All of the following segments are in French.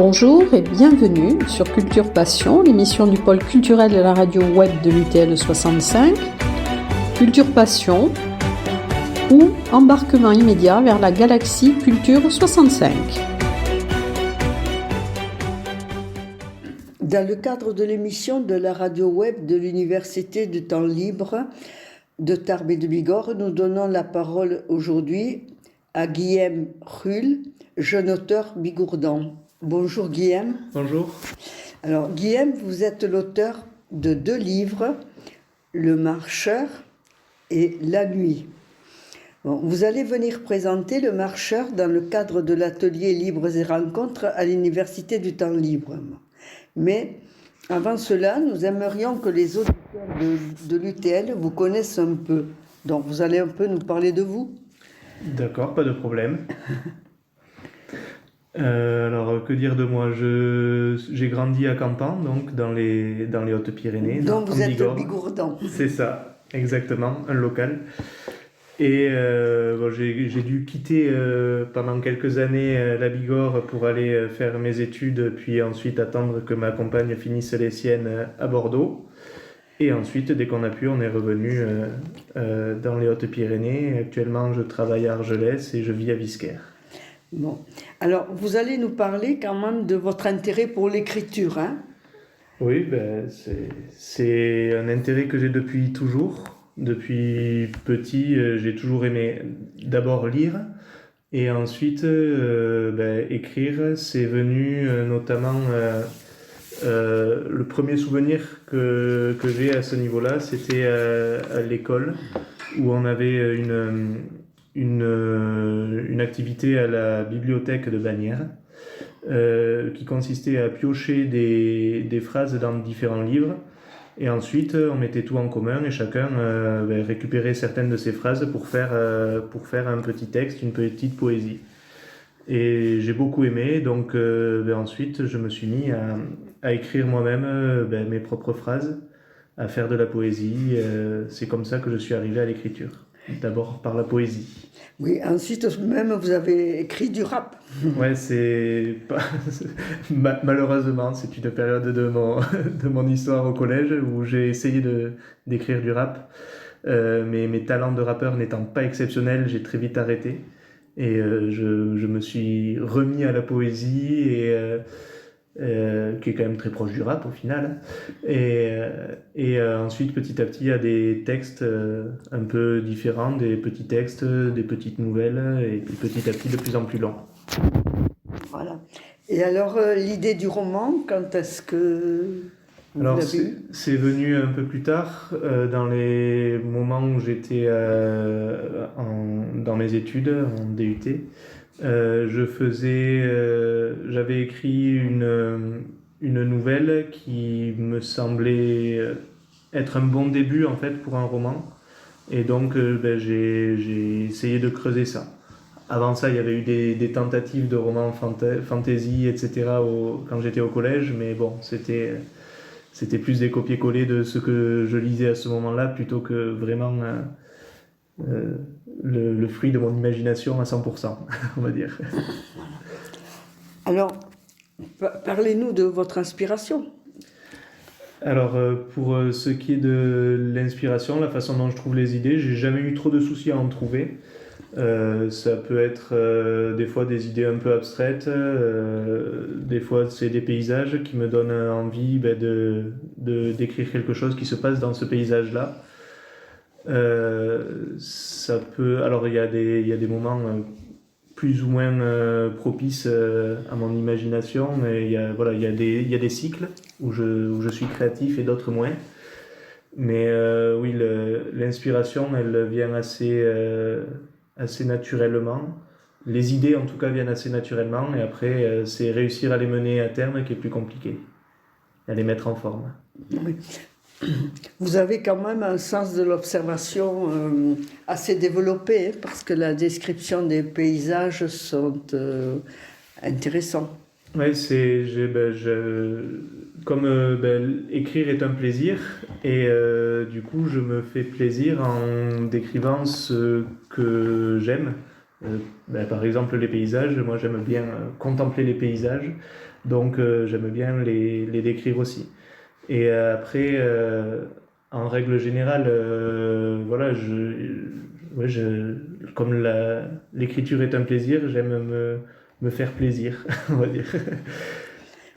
Bonjour et bienvenue sur Culture Passion, l'émission du pôle culturel de la radio web de l'UTL 65. Culture Passion ou embarquement immédiat vers la galaxie Culture 65. Dans le cadre de l'émission de la radio web de l'Université du Temps Libre de Tarbes et de Bigorre, nous donnons la parole aujourd'hui à Guillaume Ruhl, jeune auteur bigourdan. Bonjour Guillaume. Bonjour. Alors Guillaume, vous êtes l'auteur de 2 livres, Le Marcheur et La Nuit. Bon, vous allez venir présenter Le Marcheur dans le cadre de l'atelier Libres et Rencontres à l'Université du Temps Libre. Mais avant cela, nous aimerions que les auditeurs de l'UTL vous connaissent un peu. Donc vous allez un peu nous parler de vous. D'accord, pas de problème. Alors, que dire de moi? J'ai grandi à Campan, donc dans les Hautes-Pyrénées. Donc vous êtes Bigorre. bigourdan. C'est ça, exactement, un local. Et j'ai dû quitter pendant quelques années la Bigorre pour aller faire mes études, puis ensuite attendre que ma compagne finisse les siennes à Bordeaux. Et ensuite, dès qu'on a pu, on est revenu dans les Hautes-Pyrénées. Actuellement, je travaille à Argelès et je vis à Visquère. Bon, alors vous allez nous parler quand même de votre intérêt pour l'écriture, hein? Oui, c'est un intérêt que j'ai depuis toujours. Depuis petit, j'ai toujours aimé d'abord lire et ensuite écrire. C'est venu notamment le premier souvenir que j'ai à ce niveau-là, c'était à l'école où on avait une activité à la bibliothèque de Bagnères qui consistait à piocher des phrases dans différents livres et ensuite on mettait tout en commun et chacun récupérait certaines de ces phrases pour faire un petit texte, une petite poésie. Et j'ai beaucoup aimé, donc ensuite je me suis mis à écrire moi-même mes propres phrases, à faire de la poésie. C'est comme ça que je suis arrivé à l'écriture. D'abord par la poésie. Oui, ensuite même vous avez écrit du rap. Ouais, c'est pas... malheureusement, c'est une période de mon histoire au collège où j'ai essayé d'écrire du rap. Mais mes talents de rappeur n'étant pas exceptionnels, j'ai très vite arrêté. Et je me suis remis à la poésie qui est quand même très proche du rap au final. Et ensuite, petit à petit, il y a des textes un peu différents, des petits textes, des petites nouvelles, et puis petit à petit, de plus en plus longs. Voilà. Et alors, l'idée du roman, quand est-ce que vous l'avez eu? C'est venu un peu plus tard, dans les moments où j'étais dans mes études en DUT. J'avais écrit une nouvelle qui me semblait être un bon début en fait pour un roman et donc j'ai essayé de creuser ça. Avant ça, il y avait eu des tentatives de romans fantasy, etc. quand j'étais au collège, mais bon, c'était plus des copier-coller de ce que je lisais à ce moment-là plutôt que vraiment le fruit de mon imagination à 100%, on va dire. Alors, parlez-nous de votre inspiration. Alors, pour ce qui est de l'inspiration, la façon dont je trouve les idées, j'ai jamais eu trop de soucis à en trouver. Ça peut être des fois des idées un peu abstraites, des fois c'est des paysages qui me donnent envie d'écrire quelque chose qui se passe dans ce paysage-là. Alors il y a des moments plus ou moins propices à mon imagination, mais il y a des cycles où je suis créatif et d'autres moins. Mais oui, l'inspiration, elle vient assez naturellement. Les idées, en tout cas, viennent assez naturellement. Et après, c'est réussir à les mener à terme qui est plus compliqué. À les mettre en forme. Oui. Vous avez quand même un sens de l'observation assez développé, parce que la description des paysages sont intéressants. Oui, comme écrire est un plaisir, et du coup je me fais plaisir en décrivant ce que j'aime. Par exemple les paysages, moi j'aime bien contempler les paysages, Donc j'aime bien les décrire aussi. Et après, en règle générale, voilà, ouais, comme l'écriture est un plaisir, j'aime me faire plaisir, on va dire.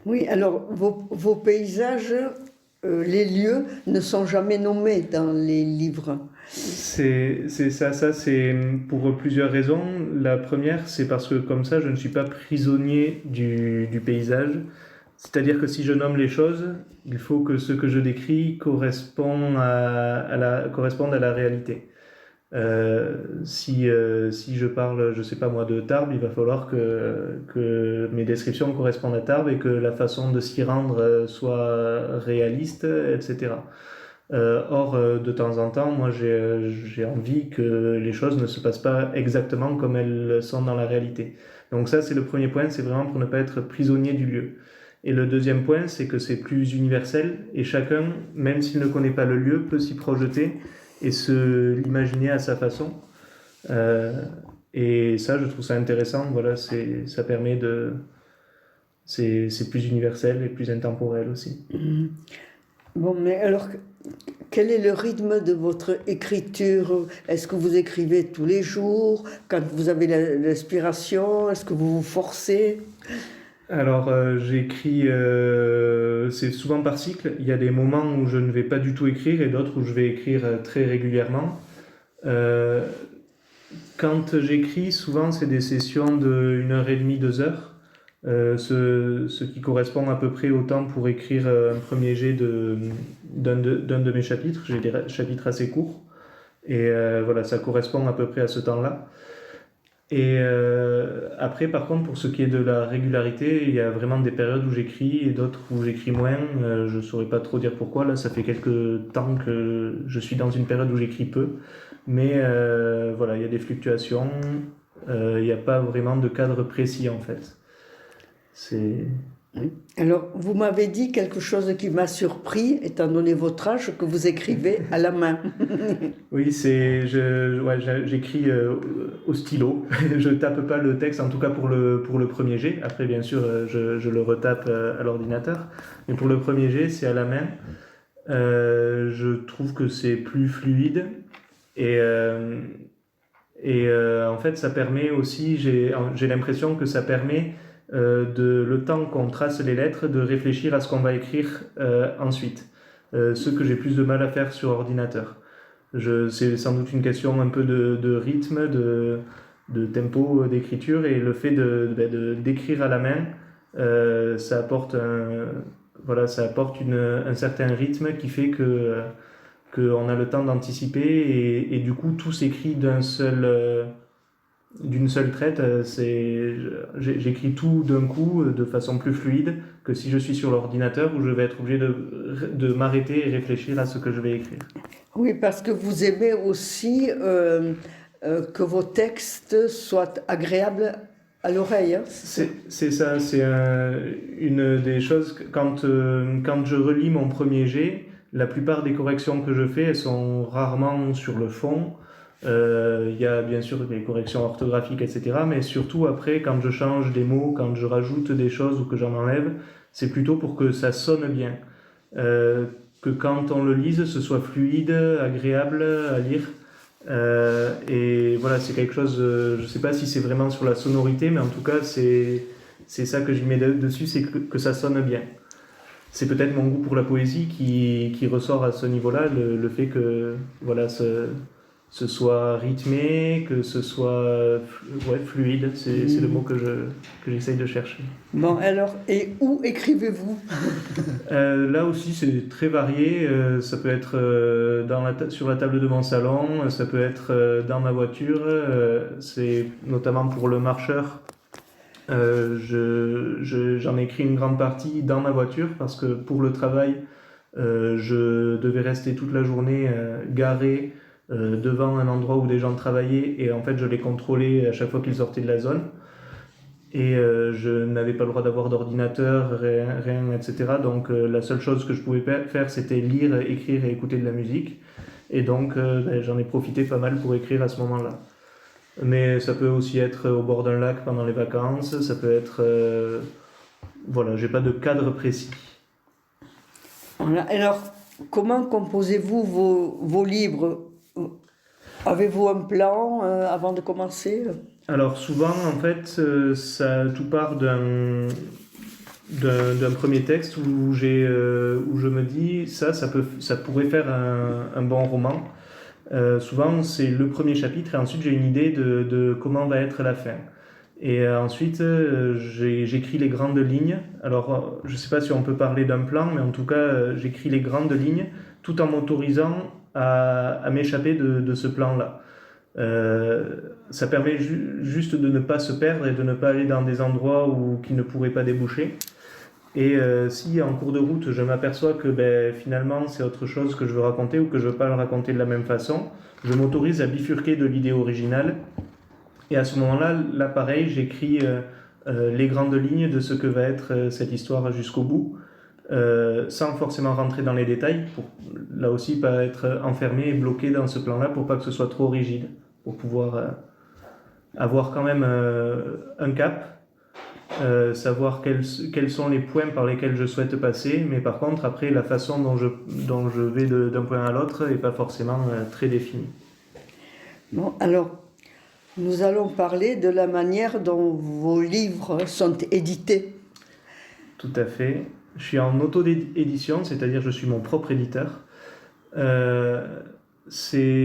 Oui, alors vos paysages, les lieux ne sont jamais nommés dans les livres. C'est ça c'est pour plusieurs raisons. La première, c'est parce que comme ça, je ne suis pas prisonnier du paysage. C'est-à-dire que si je nomme les choses, il faut que ce que je décris corresponde corresponde à la réalité. Si je parle, je sais pas moi, de Tarbes, il va falloir que mes descriptions correspondent à Tarbes et que la façon de s'y rendre soit réaliste, etc. Or, de temps en temps, moi j'ai envie que les choses ne se passent pas exactement comme elles sont dans la réalité. Donc ça, c'est le premier point, c'est vraiment pour ne pas être prisonnier du lieu. Et le deuxième point, c'est que c'est plus universel et chacun, même s'il ne connaît pas le lieu, peut s'y projeter et se l'imaginer à sa façon. Et ça, je trouve ça intéressant. Voilà, ça permet de... C'est plus universel et plus intemporel aussi. Bon, mais alors, quel est le rythme de votre écriture? Est-ce que vous écrivez tous les jours? Quand vous avez l'inspiration, est-ce que vous vous forcez? Alors, j'écris, c'est souvent par cycle. Il y a des moments où je ne vais pas du tout écrire et d'autres où je vais écrire très régulièrement. Quand j'écris, souvent c'est des sessions de 1h30, 2 heures, ce qui correspond à peu près au temps pour écrire un premier jet d'un de mes chapitres. J'ai des chapitres assez courts et voilà, ça correspond à peu près à ce temps-là. Et après, par contre, pour ce qui est de la régularité, il y a vraiment des périodes où j'écris et d'autres où j'écris moins. Je ne saurais pas trop dire pourquoi. Là, ça fait quelques temps que je suis dans une période où j'écris peu. Mais voilà, il y a des fluctuations. Il n'y a pas vraiment de cadre précis, en fait. Oui. Alors, vous m'avez dit quelque chose qui m'a surpris, étant donné votre âge, que vous écrivez à la main. Oui, j'écris au stylo. Je tape pas le texte, en tout cas pour le premier jet. Après, bien sûr, je le retape à l'ordinateur. Mais pour le premier jet, c'est à la main. Je trouve que c'est plus fluide. Et en fait, ça permet aussi, j'ai l'impression que ça permet le temps qu'on trace les lettres, de réfléchir à ce qu'on va écrire ensuite. Ce que j'ai plus de mal à faire sur ordinateur. C'est sans doute une question un peu de rythme, de tempo d'écriture, et le fait d'écrire à la main, ça apporte un certain rythme qui fait qu'on a le temps d'anticiper et du coup tout s'écrit d'une seule traite. J'écris tout d'un coup de façon plus fluide que si je suis sur l'ordinateur où je vais être obligé de m'arrêter et réfléchir à ce que je vais écrire. Oui, parce que vous aimez aussi que vos textes soient agréables à l'oreille. Hein. C'est ça, c'est une des choses, quand je relis mon premier jet, la plupart des corrections que je fais, elles sont rarement sur le fond. Il y a bien sûr des corrections orthographiques, etc. Mais surtout après, quand je change des mots, quand je rajoute des choses ou que j'en enlève, c'est plutôt pour que ça sonne bien. Que quand on le lise, ce soit fluide, agréable à lire. Et voilà, c'est quelque chose, je ne sais pas si c'est vraiment sur la sonorité, mais en tout cas, c'est ça que j'y mets dessus, c'est que ça sonne bien. C'est peut-être mon goût pour la poésie qui ressort à ce niveau-là, le fait que voilà, ce soit rythmé, que ce soit fluide, c'est le mot que j'essaye de chercher. Bon, alors, et où écrivez-vous? Là aussi, c'est très varié. Ça peut être sur la table de mon salon, ça peut être dans ma voiture. C'est notamment pour le marcheur. J'en écris une grande partie dans ma voiture parce que pour le travail, je devais rester toute la journée garé devant un endroit où des gens travaillaient et en fait je les contrôlais à chaque fois qu'ils sortaient de la zone et je n'avais pas le droit d'avoir d'ordinateur, rien, etc. Donc la seule chose que je pouvais faire c'était lire, écrire et écouter de la musique et donc j'en ai profité pas mal pour écrire à ce moment-là. Mais ça peut aussi être au bord d'un lac pendant les vacances, ça peut être voilà, j'ai pas de cadre précis. Voilà. Alors, comment composez-vous vos livres? Avez-vous un plan avant de commencer? Alors souvent, en fait, tout part d'un premier texte où où je me dis ça pourrait faire un bon roman. Souvent, c'est le premier chapitre et ensuite j'ai une idée de comment va être la fin. Et ensuite, j'écris les grandes lignes. Alors, je ne sais pas si on peut parler d'un plan, mais en tout cas, j'écris les grandes lignes tout en m'autorisant à m'échapper de ce plan-là. Ça permet juste de ne pas se perdre et de ne pas aller dans des endroits qui ne pourraient pas déboucher. Et si en cours de route je m'aperçois que finalement c'est autre chose que je veux raconter ou que je ne veux pas le raconter de la même façon, je m'autorise à bifurquer de l'idée originale. Et à ce moment-là, là pareil, j'écris les grandes lignes de ce que va être cette histoire jusqu'au bout, sans forcément rentrer dans les détails, pour là aussi pas être enfermé et bloqué dans ce plan-là pour pas que ce soit trop rigide, pour pouvoir avoir quand même un cap. Savoir quels sont les points par lesquels je souhaite passer, mais par contre après la façon dont je vais d'un point à l'autre n'est pas forcément très définie. Bon, alors nous allons parler de la manière dont vos livres sont édités. Tout à fait. Je suis en auto-édition, c'est-à-dire je suis mon propre éditeur.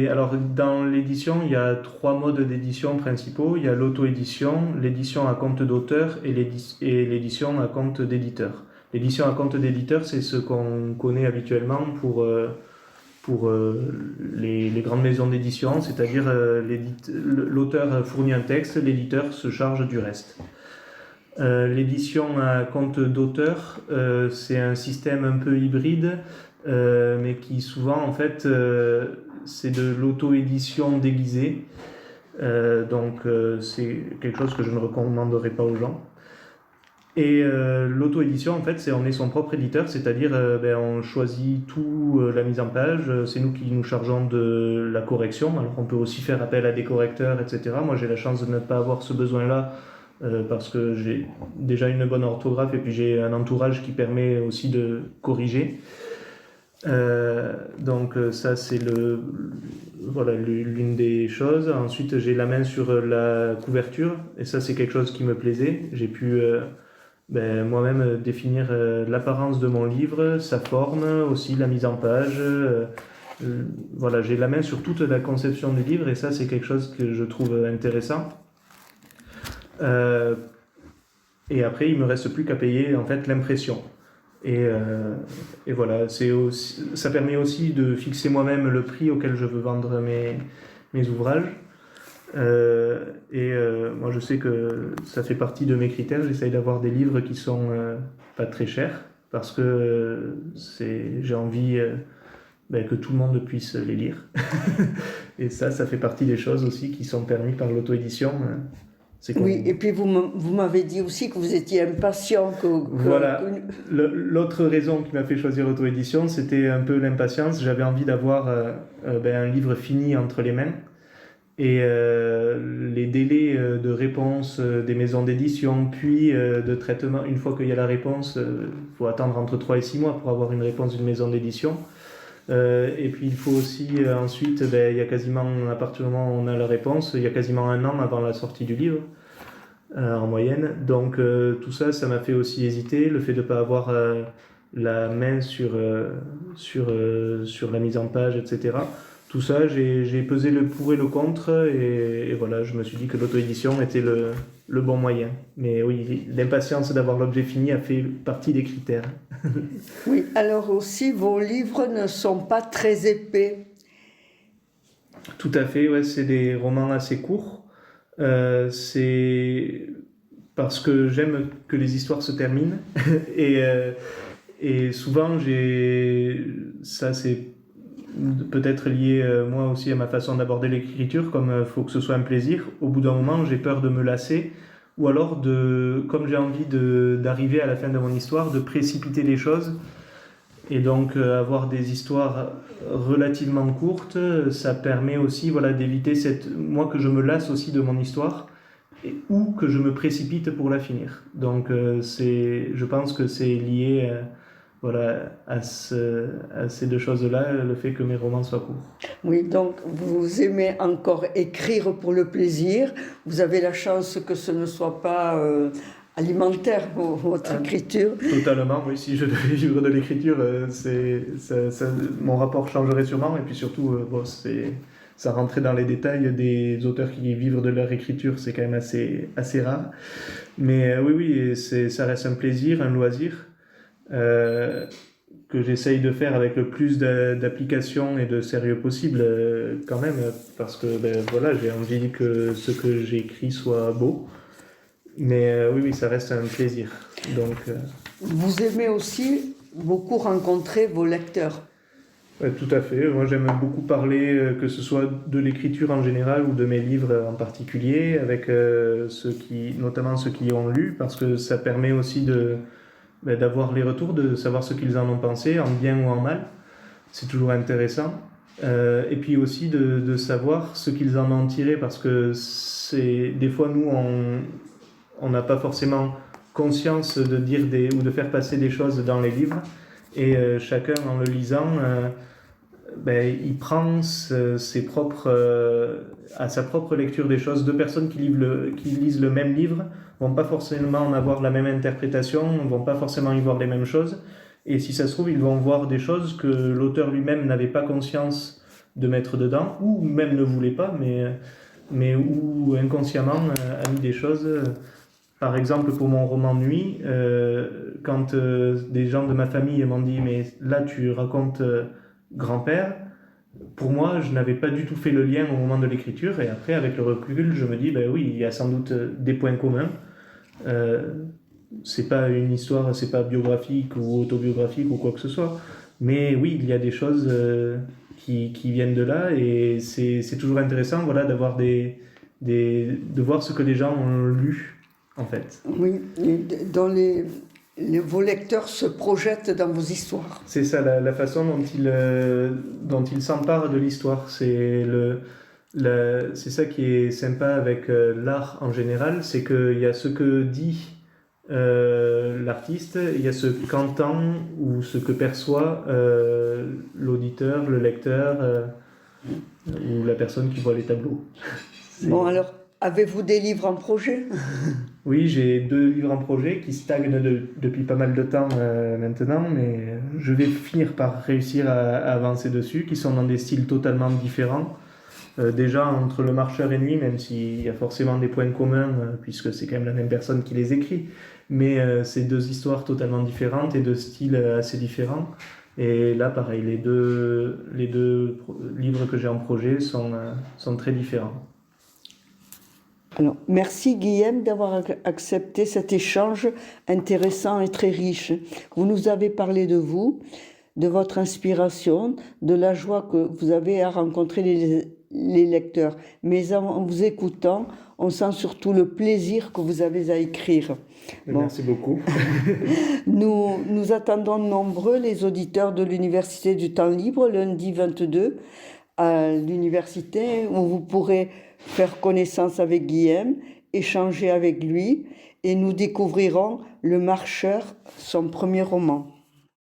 Alors dans l'édition, il y a 3 modes d'édition principaux. Il y a l'auto-édition, l'édition à compte d'auteur et l'édition à compte d'éditeur. L'édition à compte d'éditeur, c'est ce qu'on connaît habituellement pour les grandes maisons d'édition, c'est-à-dire l'auteur fournit un texte, l'éditeur se charge du reste. L'édition à compte d'auteur, c'est un système un peu hybride, mais qui souvent en fait c'est de l'auto-édition déguisée, donc c'est quelque chose que je ne recommanderais pas aux gens. Et l'auto-édition en fait on est son propre éditeur, c'est-à-dire on choisit tout, la mise en page, c'est nous qui nous chargeons de la correction. Alors on peut aussi faire appel à des correcteurs, etc. Moi j'ai la chance de ne pas avoir ce besoin-là, parce que j'ai déjà une bonne orthographe et puis j'ai un entourage qui permet aussi de corriger. Donc ça c'est l'une des choses. Ensuite j'ai la main sur la couverture et ça c'est quelque chose qui me plaisait. J'ai pu moi-même définir l'apparence de mon livre, sa forme, aussi la mise en page. Voilà, j'ai la main sur toute la conception du livre et ça c'est quelque chose que je trouve intéressant. Et après il me reste plus qu'à payer en fait l'impression. Et voilà, ça permet aussi de fixer moi-même le prix auquel je veux vendre mes ouvrages. Moi je sais que ça fait partie de mes critères, j'essaye d'avoir des livres qui sont pas très chers, parce que j'ai envie que tout le monde puisse les lire. Et ça fait partie des choses aussi qui sont permises par l'auto-édition. Oui, et puis vous m'avez dit aussi que vous étiez impatient. Voilà. L'autre raison qui m'a fait choisir l'auto-édition, c'était un peu l'impatience. J'avais envie d'avoir un livre fini entre les mains. Et les délais de réponse des maisons d'édition, puis de traitement, une fois qu'il y a la réponse, il faut attendre entre 3 et 6 mois pour avoir une réponse d'une maison d'édition. Et puis il faut aussi ensuite, il y a quasiment, à partir du moment où on a la réponse, il y a quasiment 1 an avant la sortie du livre, en moyenne. Donc tout ça, ça m'a fait aussi hésiter, le fait de ne pas avoir la main sur la mise en page, etc. Tout ça, j'ai pesé le pour et le contre, et voilà, je me suis dit que l'auto-édition était le bon moyen. Mais oui, l'impatience d'avoir l'objet fini a fait partie des critères. Oui, alors aussi, vos livres ne sont pas très épais. Tout à fait, ouais, c'est des romans assez courts. C'est parce que j'aime que les histoires se terminent. Et souvent, ça c'est peut-être lié moi aussi à ma façon d'aborder l'écriture, comme il faut que ce soit un plaisir. Au bout d'un moment, j'ai peur de me lasser, ou alors comme j'ai envie d'arriver à la fin de mon histoire, de précipiter les choses. Et donc avoir des histoires relativement courtes, ça permet aussi d'éviter moi que je me lasse aussi de mon histoire ou que je me précipite pour la finir. Donc je pense que c'est lié voilà, à ces deux choses-là, le fait que mes romans soient courts. Oui, donc vous aimez encore écrire pour le plaisir. Vous avez la chance que ce ne soit pas alimentaire, votre écriture. Totalement, oui. Si je devais vivre de l'écriture, mon rapport changerait sûrement. Et puis surtout, ça rentrait dans les détails des auteurs qui vivent de leur écriture, c'est quand même assez rare. Mais oui, ça reste un plaisir, un loisir. Que j'essaye de faire avec le plus d'application et de sérieux possible quand même, parce que voilà, j'ai envie que ce que j'écris soit beau. Mais oui, ça reste un plaisir. Donc, Vous aimez aussi beaucoup rencontrer vos lecteurs. ouais, tout à fait. Moi, j'aime beaucoup parler, que ce soit de l'écriture en général ou de mes livres en particulier, avec notamment ceux qui ont lu, parce que ça permet aussi d'avoir les retours, de savoir ce qu'ils en ont pensé, en bien ou en mal. C'est toujours intéressant. Et puis aussi de savoir ce qu'ils en ont tiré, parce que des fois, nous, on n'a pas forcément conscience de dire ou de faire passer des choses dans les livres. Et chacun, en le lisant, il prend à sa propre lecture des choses. Deux personnes qui lisent le même livre vont pas forcément en avoir la même interprétation, vont pas forcément y voir les mêmes choses. Et si ça se trouve, ils vont voir des choses que l'auteur lui-même n'avait pas conscience de mettre dedans, ou même ne voulait pas, mais où inconsciemment a mis des choses. Par exemple, pour mon roman Nuit, quand des gens de ma famille m'ont dit « mais là tu racontes grand-père », pour moi, je n'avais pas du tout fait le lien au moment de l'écriture, et après, avec le recul, je me dis oui, il y a sans doute des points communs. C'est pas une histoire, c'est pas biographique ou autobiographique ou quoi que ce soit, mais oui, il y a des choses qui viennent de là, et c'est toujours intéressant, voilà, de voir ce que les gens ont lu, en fait. Oui, vos lecteurs se projettent dans vos histoires. C'est ça, la façon dont ils s'emparent de l'histoire. C'est ça qui est sympa avec l'art en général, c'est qu'il y a ce que dit l'artiste, il y a ce qu'entend ou ce que perçoit l'auditeur, le lecteur ou la personne qui voit les tableaux. Bon, alors, avez-vous des livres en projet ? Oui, j'ai 2 livres en projet qui stagnent depuis pas mal de temps maintenant, mais je vais finir par réussir à avancer dessus, qui sont dans des styles totalement différents. Déjà, entre Le Marcheur et Nuit, même s'il y a forcément des points communs, puisque c'est quand même la même personne qui les écrit, mais c'est 2 histoires totalement différentes et de styles assez différents. Et là, pareil, les deux livres que j'ai en projet sont très différents. Alors, merci Guillaume d'avoir accepté cet échange intéressant et très riche. Vous nous avez parlé de vous, de votre inspiration, de la joie que vous avez à rencontrer les lecteurs. Mais en vous écoutant, on sent surtout le plaisir que vous avez à écrire. Bon. Merci beaucoup. Nous attendons nombreux les auditeurs de l'Université du Temps Libre, lundi 22, à l'université, où vous pourrez faire connaissance avec Guillaume, échanger avec lui, et nous découvrirons Le Marcheur, son premier roman.